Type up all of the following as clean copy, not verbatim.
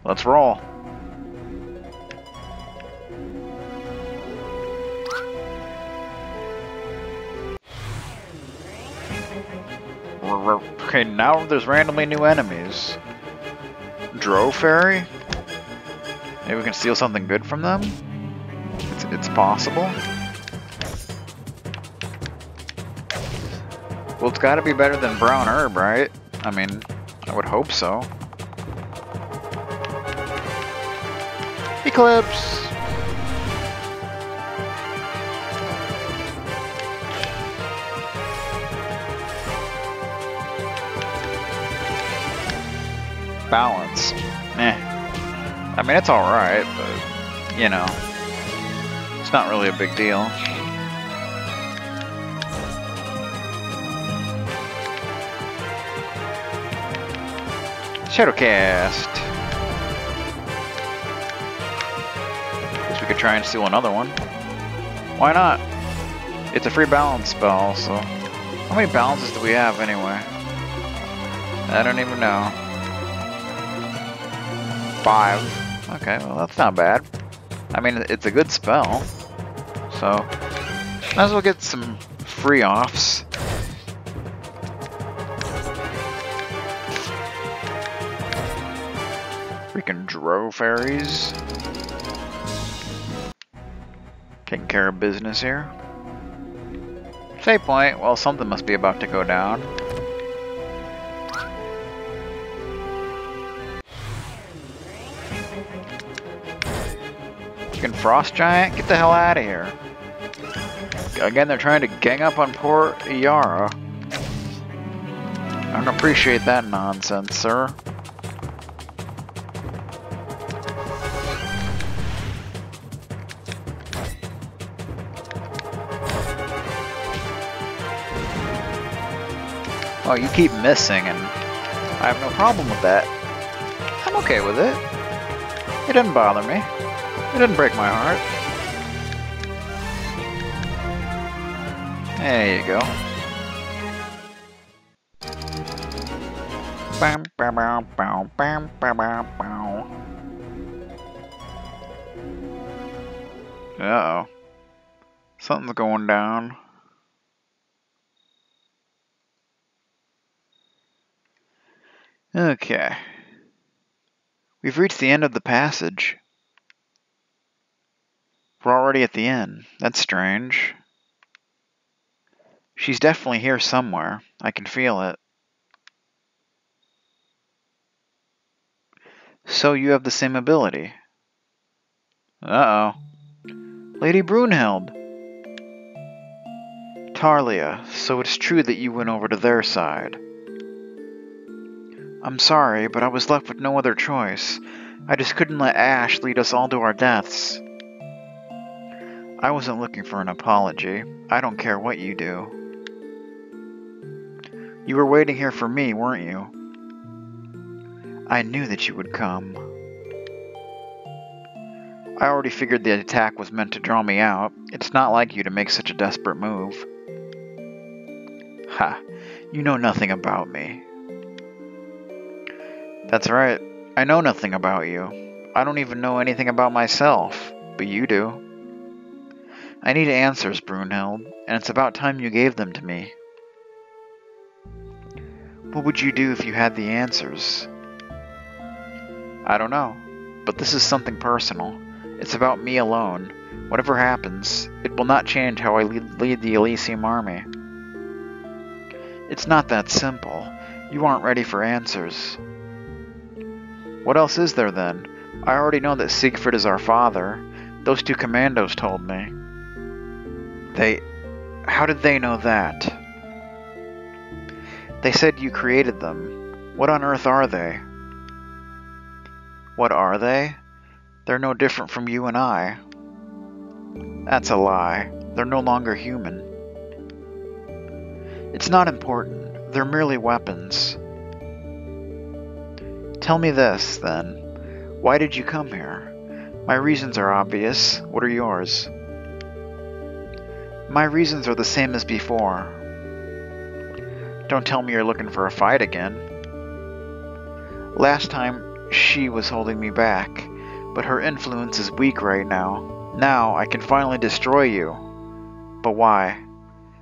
Let's roll. Okay, now there's randomly new enemies. Dro Fairy? Maybe we can steal something good from them? It's possible. Well, it's gotta be better than brown herb, right? I mean, I would hope so. Eclipse! Balance. I mean, it's alright, but, you know, it's not really a big deal. Shadowcast. Guess we could try and steal another one. Why not? It's a free balance spell, so... How many balances do we have, anyway? I don't even know. 5. Okay, well that's not bad. I mean, it's a good spell. So, might as well get some free offs. Freaking Dro Fairies. Taking care of business here. Save point. Well, something must be about to go down. Freaking Frost Giant, get the hell out of here. Again, they're trying to gang up on poor Yara. I don't appreciate that nonsense, sir. Oh, you keep missing, and I have no problem with that. I'm okay with it. It didn't bother me. It didn't break my heart. There you go. Bam, bam, bam, bam, bam, bam, bam. Uh-oh. Something's going down. Okay. We've reached the end of the passage. We're already at the end. That's strange. She's definitely here somewhere. I can feel it. So you have the same ability. Uh-oh. Lady Brunhild. Tarlia, so it's true that you went over to their side. I'm sorry, but I was left with no other choice. I just couldn't let Ash lead us all to our deaths. I wasn't looking for an apology. I don't care what you do. You were waiting here for me, weren't you? I knew that you would come. I already figured the attack was meant to draw me out. It's not like you to make such a desperate move. Ha, you know nothing about me. That's right. I know nothing about you. I don't even know anything about myself, but you do. I need answers, Brunhild, and it's about time you gave them to me. What would you do if you had the answers? I don't know, but this is something personal. It's about me alone. Whatever happens, it will not change how I lead the Elysium army. It's not that simple. You aren't ready for answers. What else is there then? I already know that Siegfried is our father. Those 2 commandos told me. How did they know that? They said you created them. What on earth are they? What are they? They're no different from you and I. That's a lie. They're no longer human. It's not important. They're merely weapons. Tell me this, then. Why did you come here? My reasons are obvious. What are yours? My reasons are the same as before. Don't tell me you're looking for a fight again. Last time, she was holding me back, but her influence is weak right now. Now I can finally destroy you. But why?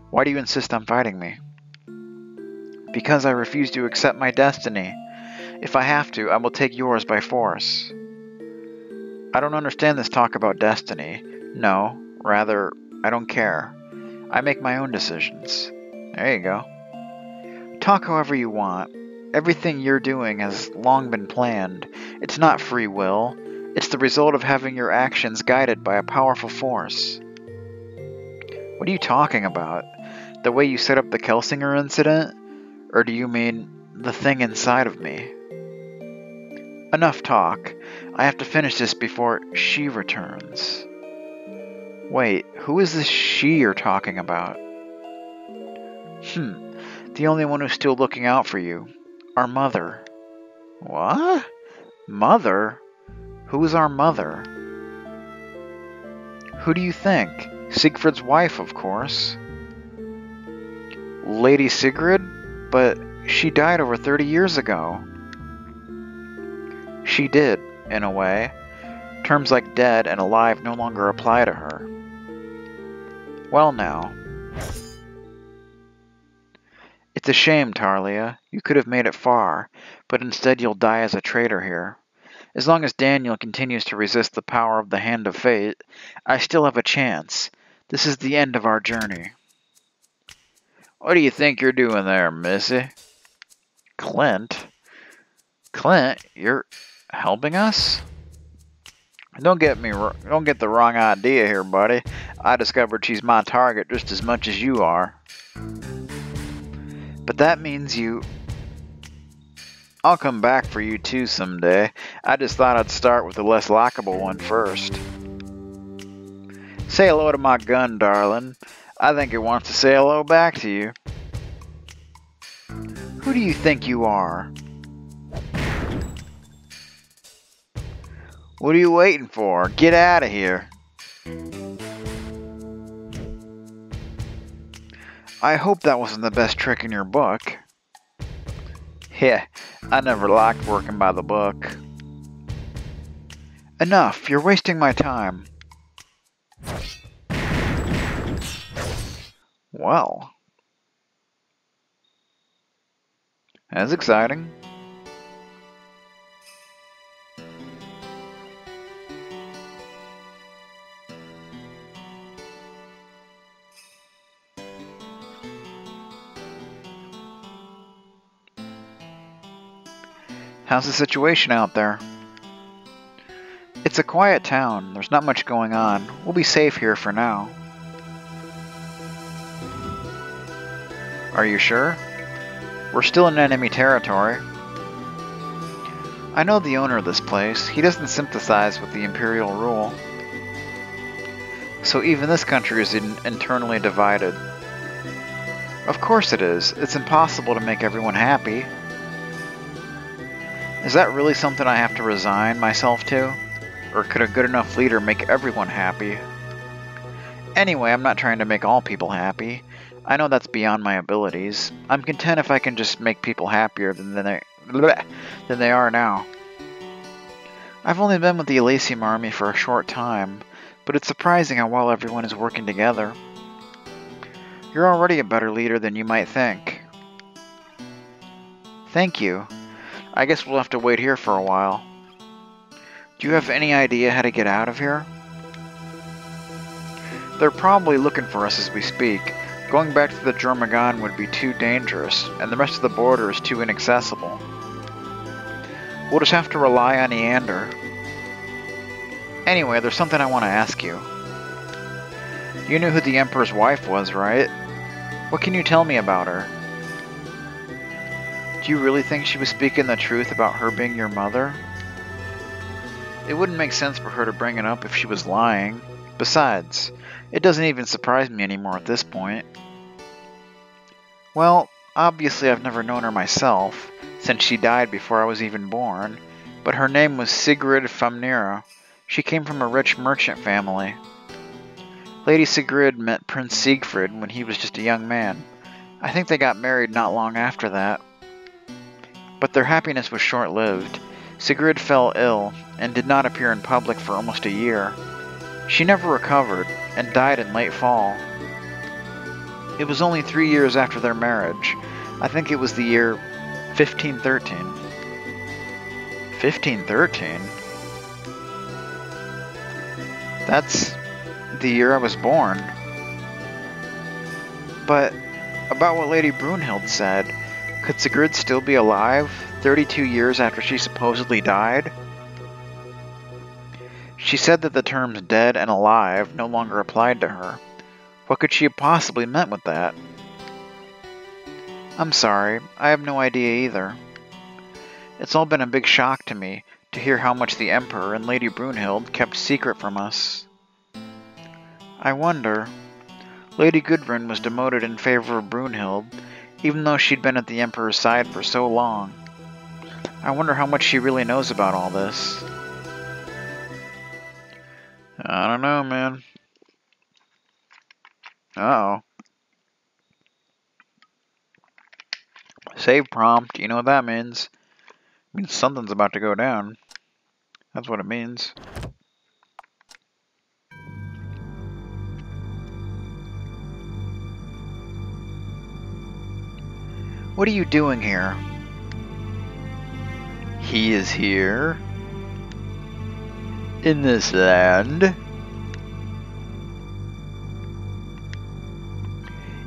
Why do you insist on fighting me? Because I refuse to accept my destiny. If I have to, I will take yours by force. I don't understand this talk about destiny. No, rather, I don't care. I make my own decisions. There you go. Talk however you want. Everything you're doing has long been planned. It's not free will. It's the result of having your actions guided by a powerful force. What are you talking about? The way you set up the Kelsinger incident? Or do you mean the thing inside of me? Enough talk. I have to finish this before she returns. Wait, who is this she you're talking about? The only one who's still looking out for you. Our mother. What? Mother? Who is our mother? Who do you think? Siegfried's wife, of course. Lady Sigrid? But she died over 30 years ago. She did, in a way. Terms like dead and alive no longer apply to her. Well now. It's a shame, Tarlia. You could have made it far, but instead you'll die as a traitor here. As long as Daniel continues to resist the power of the Hand of Fate, I still have a chance. This is the end of our journey. What do you think you're doing there, Missy? Clint? Clint, you're helping us? Don't get the wrong idea here, buddy. I discovered she's my target just as much as you are. But that means you... I'll come back for you too someday. I just thought I'd start with the less likable one first. Say hello to my gun, darling. I think it wants to say hello back to you. Who do you think you are? What are you waiting for? Get out of here. I hope that wasn't the best trick in your book. Yeah, I never liked working by the book. Enough, you're wasting my time. Well. That's exciting. How's the situation out there? It's a quiet town. There's not much going on. We'll be safe here for now. Are you sure? We're still in enemy territory. I know the owner of this place. He doesn't sympathize with the Imperial rule. So even this country is internally divided. Of course it is. It's impossible to make everyone happy. Is that really something I have to resign myself to? Or could a good enough leader make everyone happy? Anyway, I'm not trying to make all people happy. I know that's beyond my abilities. I'm content if I can just make people happier than they are now. I've only been with the Elysium army for a short time, but it's surprising how well everyone is working together. You're already a better leader than you might think. Thank you. I guess we'll have to wait here for a while. Do you have any idea how to get out of here? They're probably looking for us as we speak. Going back to the Jormungand would be too dangerous, and the rest of the border is too inaccessible. We'll just have to rely on Eander. Anyway, there's something I want to ask you. You knew who the Emperor's wife was, right? What can you tell me about her? Do you really think she was speaking the truth about her being your mother? It wouldn't make sense for her to bring it up if she was lying. Besides, it doesn't even surprise me anymore at this point. Well, obviously I've never known her myself, since she died before I was even born, but her name was Sigrid Famnira. She came from a rich merchant family. Lady Sigrid met Prince Siegfried when he was just a young man. I think they got married not long after that. But their happiness was short-lived. Sigrid fell ill and did not appear in public for almost a year. She never recovered and died in late fall. It was only 3 years after their marriage. I think it was the year 1513. 1513? That's the year I was born. But about what Lady Brunhild said, could Sigrid still be alive 32 years after she supposedly died? She said that the terms dead and alive no longer applied to her. What could she have possibly meant with that? I'm sorry, I have no idea either. It's all been a big shock to me to hear how much the Emperor and Lady Brunhild kept secret from us. I wonder... Lady Gudrun was demoted in favor of Brunhild, even though she'd been at the Emperor's side for so long. I wonder how much she really knows about all this. I don't know, man. Uh-oh. Save prompt, you know what that means. It means something's about to go down. That's what it means. What are you doing here? He is here? In this land?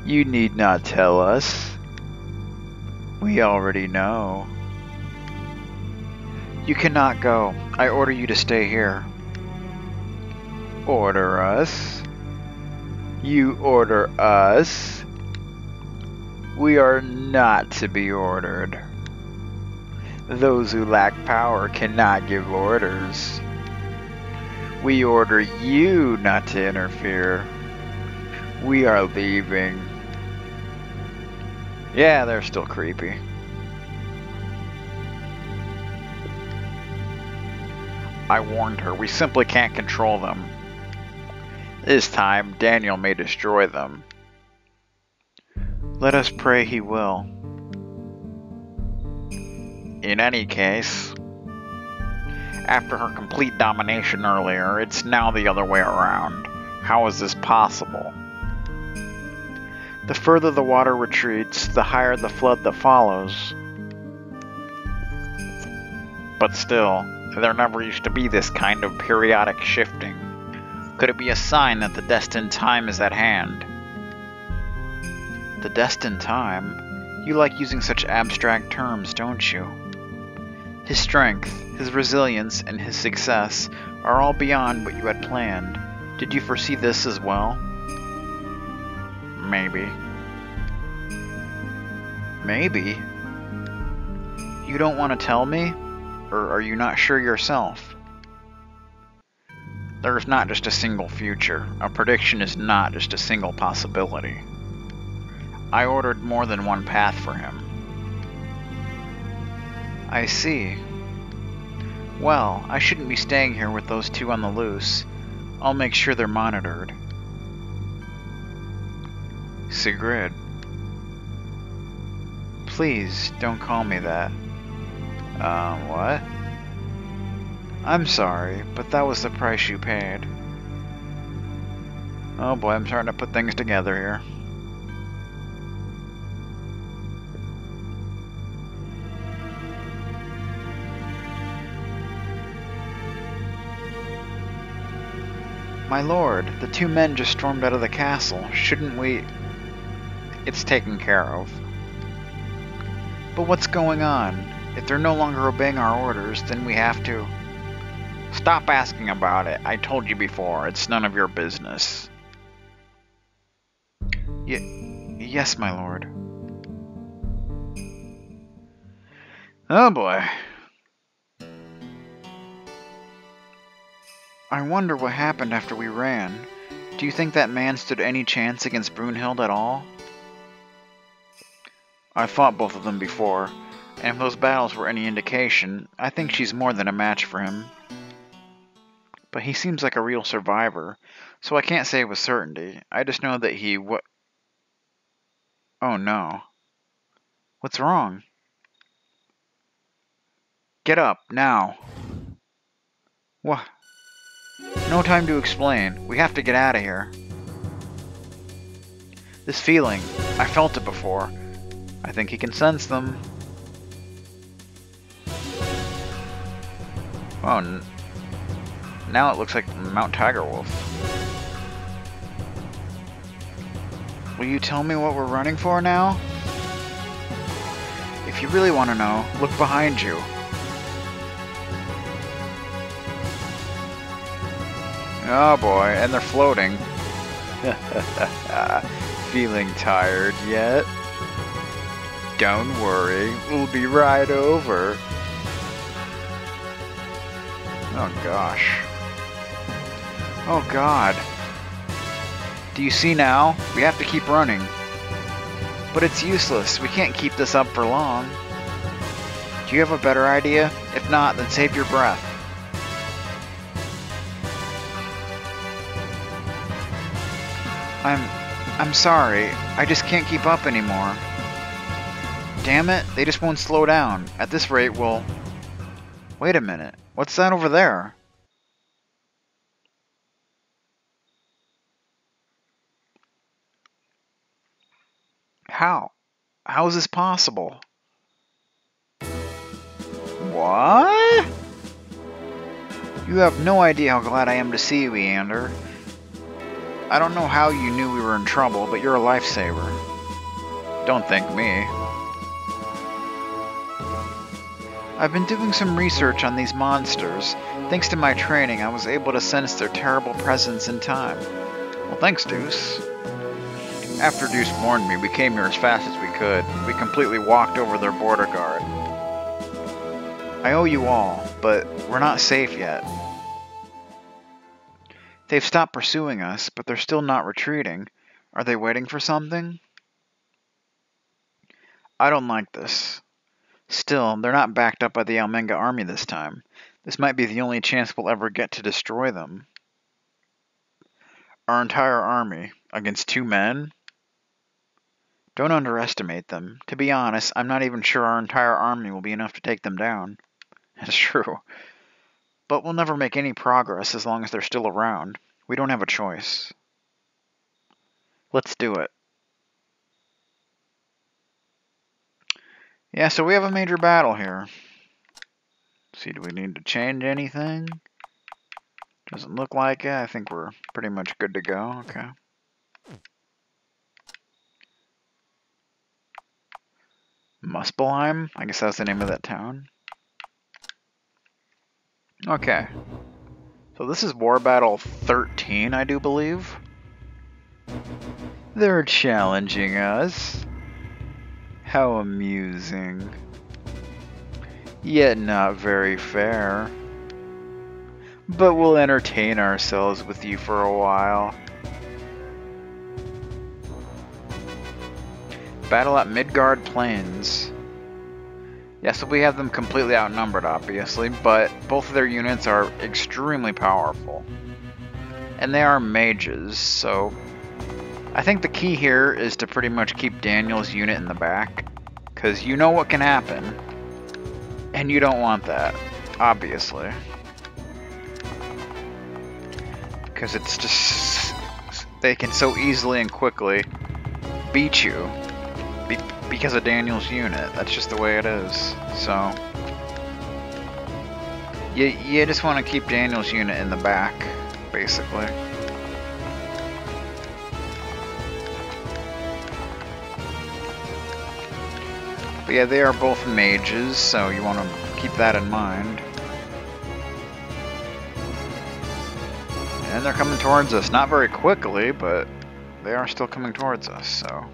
You need not tell us. We already know. You cannot go. I order you to stay here. Order us? You order us? We are not to be ordered. Those who lack power cannot give orders. We order you not to interfere. We are leaving. Yeah, they're still creepy. I warned her, we simply can't control them. This time, Daniel may destroy them. Let us pray he will. In any case, after her complete domination earlier, it's now the other way around. How is this possible? The further the water retreats, the higher the flood that follows. But still, there never used to be this kind of periodic shifting. Could it be a sign that the destined time is at hand? The destined time? You like using such abstract terms, don't you? His strength, his resilience, and his success are all beyond what you had planned. Did you foresee this as well? Maybe. Maybe? You don't want to tell me? Or are you not sure yourself? There's not just a single future. A prediction is not just a single possibility. I ordered more than one path for him. I see. Well, I shouldn't be staying here with those two on the loose. I'll make sure they're monitored. Sigrid. Please, don't call me that. What? I'm sorry, but that was the price you paid. Oh boy, I'm starting to put things together here. My lord, the two men just stormed out of the castle. Shouldn't we... It's taken care of. But what's going on? If they're no longer obeying our orders, then we have to... Stop asking about it. I told you before, it's none of your business. Yes, my lord. Oh boy. I wonder what happened after we ran. Do you think that man stood any chance against Brunhild at all? I've fought both of them before, and if those battles were any indication, I think she's more than a match for him. But he seems like a real survivor, so I can't say with certainty. I just know that he Oh no. What's wrong? Get up, now. What? No time to explain. We have to get out of here. This feeling, I felt it before. I think he can sense them. Oh, now it looks like Mount Tiger Wolf. Will you tell me what we're running for now? If you really want to know, look behind you. Oh boy, and they're floating. Feeling tired yet? Don't worry, we'll be right over. Oh gosh. Oh god. Do you see now? We have to keep running. But it's useless. We can't keep this up for long. Do you have a better idea? If not, then save your breath. I'm sorry. I just can't keep up anymore. Damn it, they just won't slow down. At this rate, we'll... Wait a minute. What's that over there? How? How is this possible? What? You have no idea how glad I am to see you, Eander. I don't know how you knew we were in trouble, but you're a lifesaver. Don't thank me. I've been doing some research on these monsters. Thanks to my training, I was able to sense their terrible presence in time. Well, thanks, Deuce. After Deuce warned me, we came here as fast as we could. We completely walked over their border guard. I owe you all, but we're not safe yet. They've stopped pursuing us, but they're still not retreating. Are they waiting for something? I don't like this. Still, they're not backed up by the Almenga army this time. This might be the only chance we'll ever get to destroy them. Our entire army, against 2 men? Don't underestimate them. To be honest, I'm not even sure our entire army will be enough to take them down. That's true. But we'll never make any progress as long as they're still around. We don't have a choice. Let's do it. Yeah, so we have a major battle here. Let's see, do we need to change anything? Doesn't look like it. I think we're pretty much good to go. Okay. Muspelheim? I guess that's the name of that town. Okay. So this is War Battle 13, I do believe. They're challenging us. How amusing. Yet not very fair. But we'll entertain ourselves with you for a while. Battle at Midgard Plains. Yeah, so we have them completely outnumbered, obviously, but both of their units are extremely powerful. And they are mages, so I think the key here is to pretty much keep Daniel's unit in the back, because you know what can happen, and you don't want that, obviously. Because it's just, they can so easily and quickly beat you. Because of Daniel's unit. That's just the way it is. So you just want to keep Daniel's unit in the back, basically. But yeah, they are both mages, so you want to keep that in mind. And they're coming towards us. Not very quickly, but they are still coming towards us, so...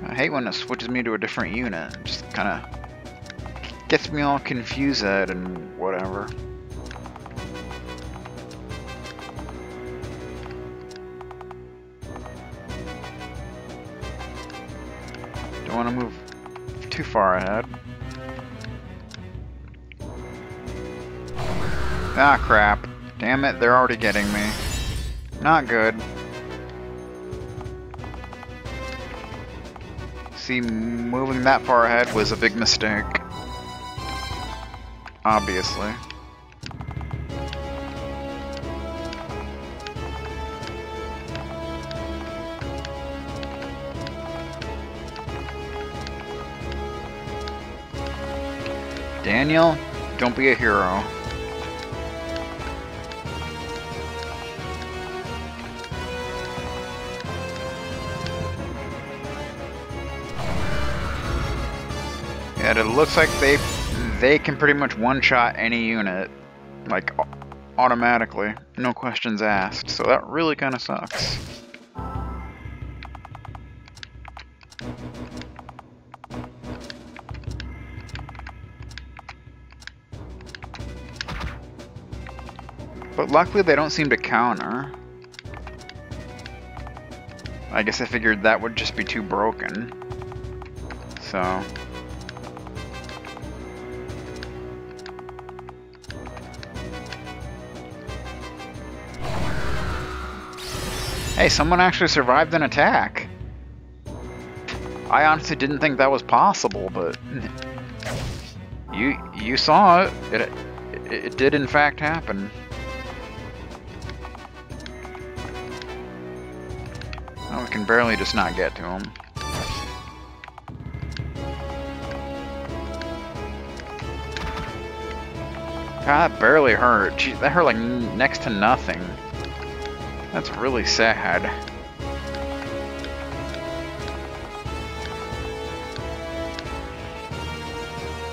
I hate when it switches me to a different unit. It just kind of gets me all confused and whatever. Don't want to move too far ahead. Ah, crap. Damn it, they're already getting me. Not good. See, moving that far ahead was a big mistake. Obviously. Daniel, don't be a hero. Yeah, it looks like they can pretty much one-shot any unit, like, automatically, no questions asked, so that really kind of sucks. But luckily they don't seem to counter. I guess I figured that would just be too broken. So... Hey, someone actually survived an attack. I honestly didn't think that was possible, but you saw it. It did in fact happen. Oh, we can barely just not get to him. God, that barely hurt. Jeez, that hurt like next to nothing. That's really sad.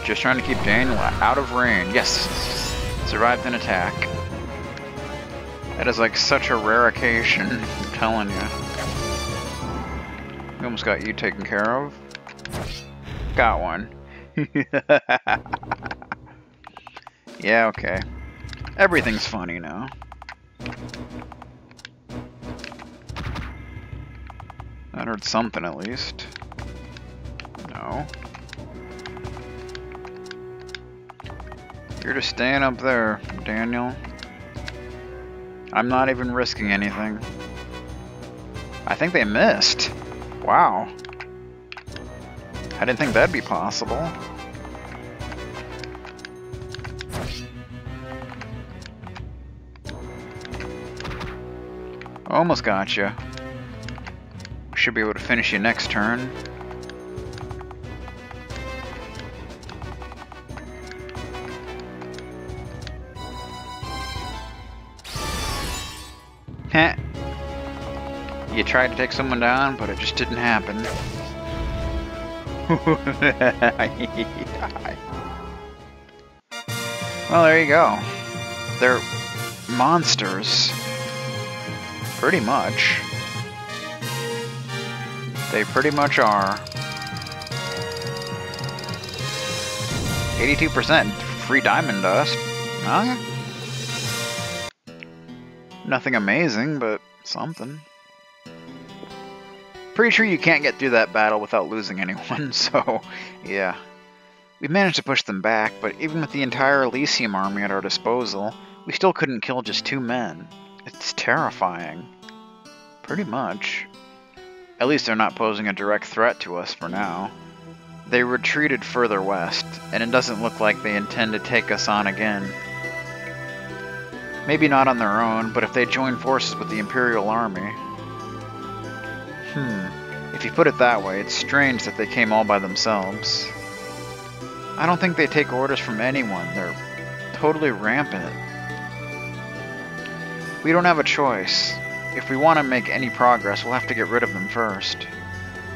Just trying to keep Daniel out of range. Yes! Survived an attack. That is like such a rare occasion, I'm telling you. We almost got you taken care of. Got one. Yeah, okay. Everything's funny now. That hurt something at least. No. You're just staying up there, Daniel. I'm not even risking anything. I think they missed. Wow. I didn't think that'd be possible. Almost got you. Should be able to finish you next turn. Heh. You tried to take someone down, but it just didn't happen. Well, there you go. They're monsters. Pretty much. They pretty much are. 82% free diamond dust. Okay. Nothing amazing, but something. Pretty sure you can't get through that battle without losing anyone, so yeah. We managed to push them back, but even with the entire Elysium army at our disposal, we still couldn't kill just 2 men. It's terrifying. Pretty much. At least they're not posing a direct threat to us for now. They retreated further west, and it doesn't look like they intend to take us on again. Maybe not on their own, but if they join forces with the Imperial Army. If you put it that way, it's strange that they came all by themselves. I don't think they take orders from anyone. They're totally rampant. We don't have a choice. If we want to make any progress, we'll have to get rid of them first.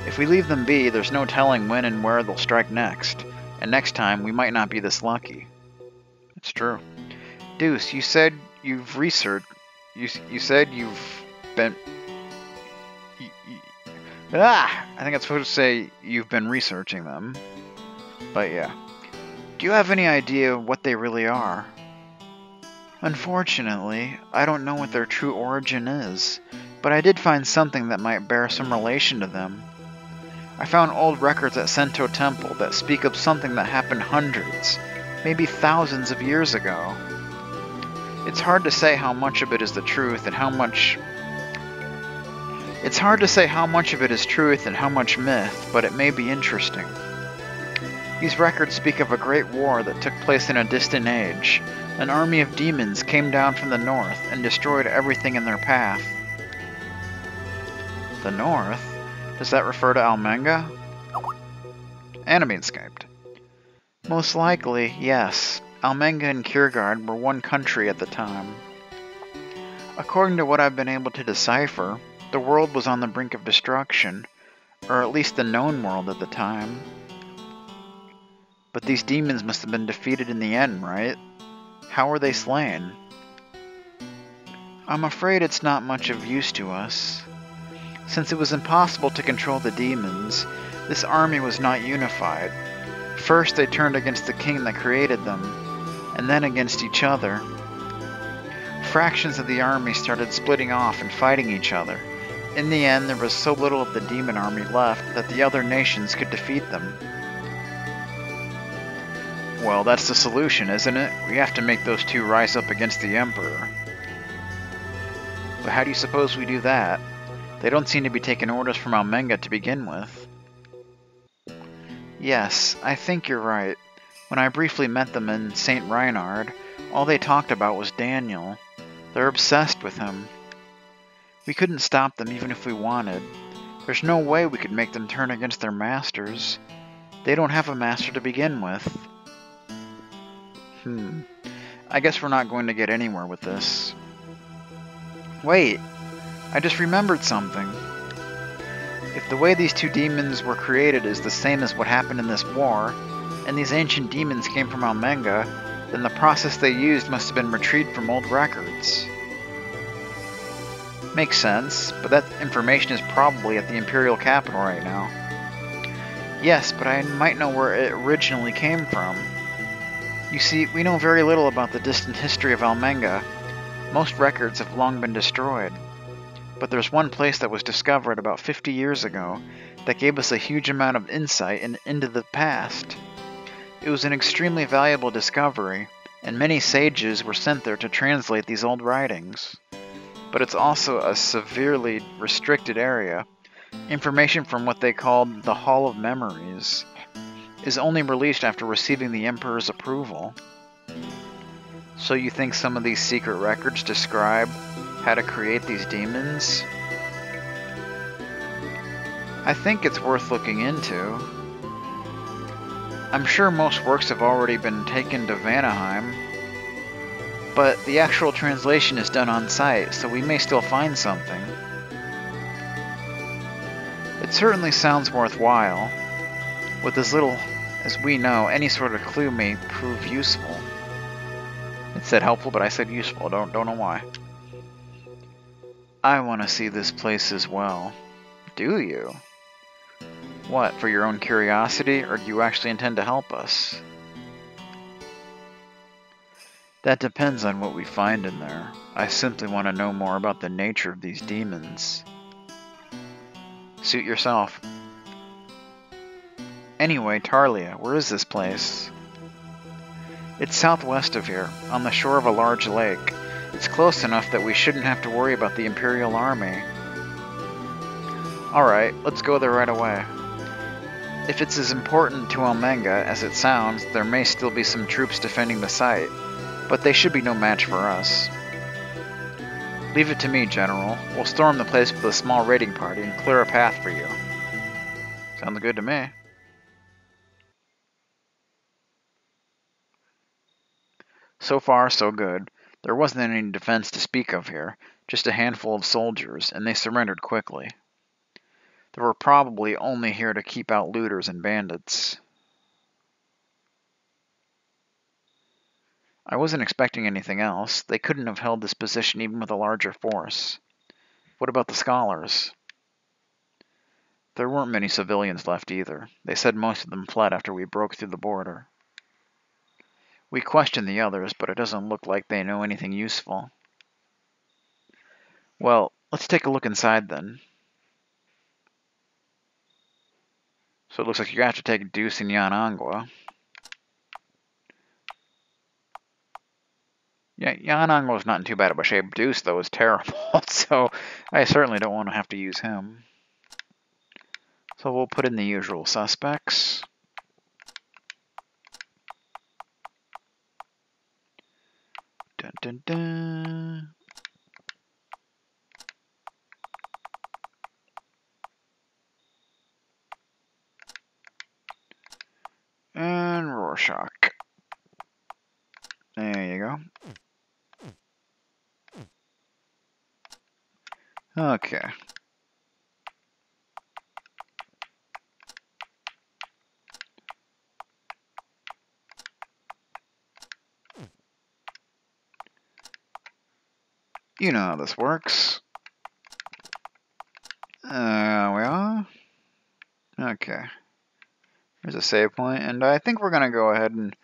If we leave them be, there's no telling when and where they'll strike next, and next time we might not be this lucky. It's true. Deuce, you said you've researched... You said you've been... I think I'm supposed to say you've been researching them. But yeah. Do you have any idea what they really are? Unfortunately, I don't know what their true origin is, but I did find something that might bear some relation to them. I found old records at Sento Temple that speak of something that happened hundreds, maybe thousands of years ago. It's hard to say how much of it is the truth and how much... It's hard to say how much of it is truth and how much myth, but it may be interesting. These records speak of a great war that took place in a distant age. An army of demons came down from the north and destroyed everything in their path. The north? Does that refer to Almenga? Enemy escaped. Most likely, yes. Almenga and Midgard were one country at the time. According to what I've been able to decipher, the world was on the brink of destruction, or at least the known world at the time. But these demons must have been defeated in the end, right? How were they slain? I'm afraid it's not much of use to us. Since it was impossible to control the demons, this army was not unified. First they turned against the king that created them, and then against each other. Fractions of the army started splitting off and fighting each other. In the end, there was so little of the demon army left that the other nations could defeat them. Well, that's the solution, isn't it? We have to make those two rise up against the Emperor. But how do you suppose we do that? They don't seem to be taking orders from Almenga to begin with. Yes, I think you're right. When I briefly met them in St. Reinhard, all they talked about was Daniel. They're obsessed with him. We couldn't stop them even if we wanted. There's no way we could make them turn against their masters. They don't have a master to begin with. I guess we're not going to get anywhere with this. Wait, I just remembered something. If the way these two demons were created is the same as what happened in this war, and these ancient demons came from Almenga, then the process they used must have been retrieved from old records. Makes sense, but that information is probably at the Imperial capital right now. Yes, but I might know where it originally came from. You see, we know very little about the distant history of Almenga. Most records have long been destroyed. But there's one place that was discovered about 50 years ago that gave us a huge amount of insight into the past. It was an extremely valuable discovery, and many sages were sent there to translate these old writings. But it's also a severely restricted area. Information from what they called the Hall of Memories is only released after receiving the Emperor's approval. So you think some of these secret records describe how to create these demons? I think it's worth looking into. I'm sure most works have already been taken to Vanaheim, but the actual translation is done on site, so we may still find something. It certainly sounds worthwhile. With as little as we know, any sort of clue may prove useful. It said helpful, but I said useful. Don't know why. I want to see this place as well. Do you? What, for your own curiosity, or do you actually intend to help us? That depends on what we find in there. I simply want to know more about the nature of these demons. Suit yourself. Anyway, Tarlia, where is this place? It's southwest of here, on the shore of a large lake. It's close enough that we shouldn't have to worry about the Imperial Army. Alright, let's go there right away. If it's as important to Almenga as it sounds, there may still be some troops defending the site, but they should be no match for us. Leave it to me, General. We'll storm the place with a small raiding party and clear a path for you. Sounds good to me. So far, so good. There wasn't any defense to speak of here, just a handful of soldiers, and they surrendered quickly. They were probably only here to keep out looters and bandits. I wasn't expecting anything else. They couldn't have held this position even with a larger force. What about the scholars? There weren't many civilians left either. They said most of them fled after we broke through the border. We questioned the others, but it doesn't look like they know anything useful. Well, let's take a look inside then. So it looks like you have to take Deuce and Yan Angua. Yeah, Yanango's not in too bad of a shape. Deuce, though, is terrible, so I certainly don't want to have to use him. So we'll put in the usual suspects. Dun dun dun. And Rorschach. There you go. Okay. You know how this works. We are. Okay. There's a save point, and I think we're gonna go ahead and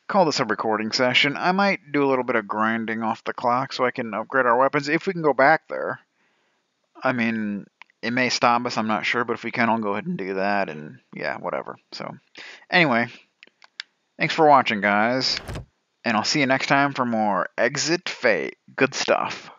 call this a recording session. I might do a little bit of grinding off the clock so I can upgrade our weapons if we can go back there. I mean, it may stop us, I'm not sure, but if we can, I'll go ahead and do that, and yeah, whatever. So, anyway, thanks for watching, guys, and I'll see you next time for more Exit Fate. Good stuff.